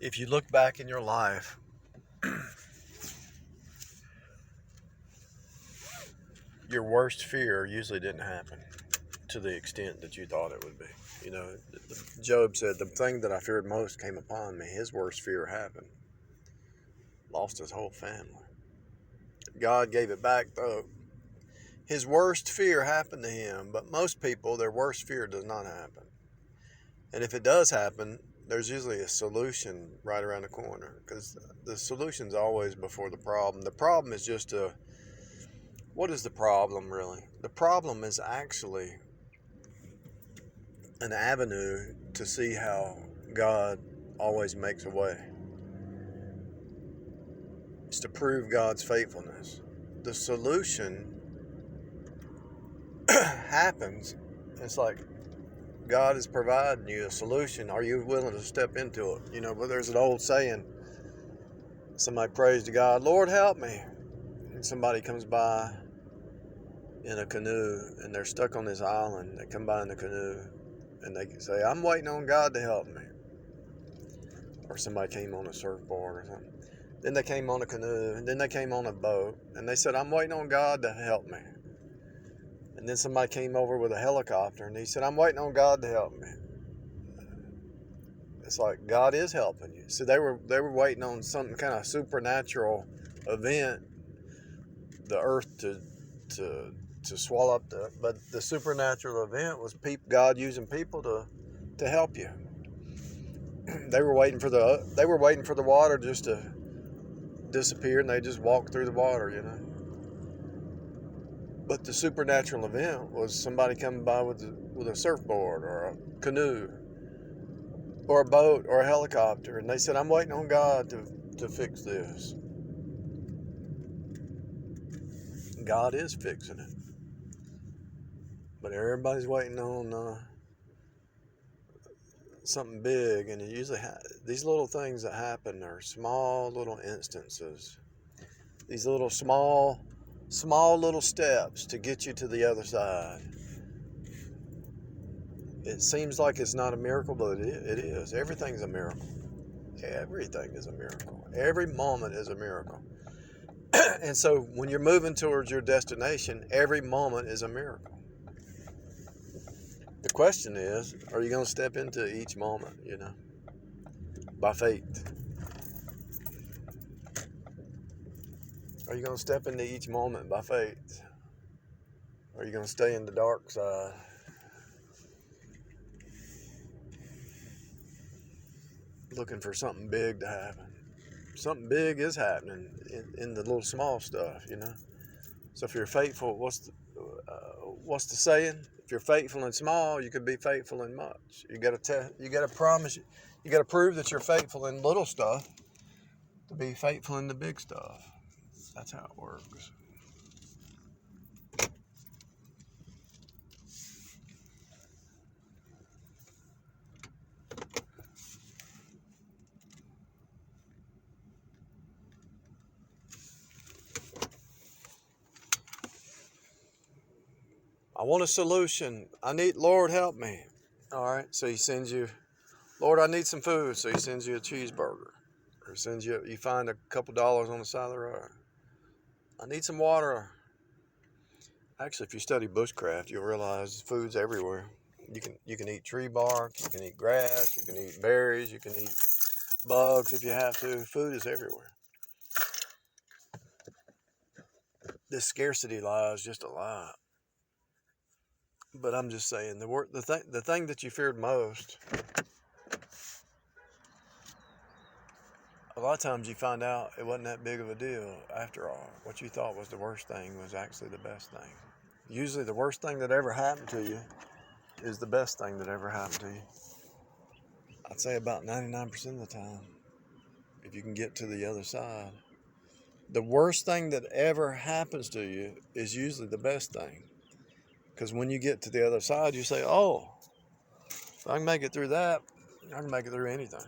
If you look back in your life, your worst fear usually didn't happen to the extent that you thought it would be. You know, Job said, the thing that I feared most came upon me. His worst fear happened. Lost his whole family. God gave it back, though. His worst fear happened to him, but most people, their worst fear does not happen. And if it does happen, there's usually a solution right around the corner, because the solution's always before the problem. The problem is just what is the problem really? The problem is actually an avenue to see how God always makes a way. It's to prove God's faithfulness. The solution happens. It's like God is providing you a solution. Are you willing to step into it? You know, but there's an old saying. Somebody prays to God, Lord, help me. And somebody comes by in a canoe and they're stuck on this island. They come by in the canoe and they say, I'm waiting on God to help me. Or somebody came on a surfboard or something. Then they came on a canoe, and then they came on a boat, and they said, I'm waiting on God to help me. And then somebody came over with a helicopter, and he said, I'm waiting on God to help me. It's like God is helping you. So they were waiting on some kind of supernatural event, the earth to swallow up but the supernatural event was God using people to help you. They were waiting for the water just to disappear, and they just walked through the water, you know. But the supernatural event was somebody coming by with a surfboard or a canoe or a boat or a helicopter, and they said, I'm waiting on God to fix this. God is fixing it. But everybody's waiting on something big, and it usually these little things that happen are small little instances. These little small little steps to get you to the other side. It seems like it's not a miracle, but it is. Everything's a miracle. Everything is a miracle. Every moment is a miracle. And so when you're moving towards your destination, every moment is a miracle. The question is, are you going to step into each moment, you know, by faith? Are you going to step into each moment by faith? Or are you going to stay in the dark side? Looking for something big to happen. Something big is happening in the little small stuff, you know. So if you're faithful, what's the saying? If you're faithful in small, you could be faithful in much. You got to promise, you got to prove that you're faithful in little stuff to be faithful in the big stuff. That's how it works. I want a solution. Lord, help me. All right, so he sends you, Lord, I need some food. So he sends you a cheeseburger. Or you find a couple dollars on the side of the road. I need some water. Actually, if you study bushcraft, you'll realize food's everywhere. You can eat tree bark, you can eat grass, you can eat berries, you can eat bugs if you have to. Food is everywhere. This scarcity lie is just a lie. But I'm just saying, the thing that you feared most, a lot of times you find out it wasn't that big of a deal after all. What you thought was the worst thing was actually the best thing. Usually the worst thing that ever happened to you is the best thing that ever happened to you. I'd say about 99% of the time, if you can get to the other side. The worst thing that ever happens to you is usually the best thing. Because when you get to the other side, you say, oh, if I can make it through that, I can make it through anything.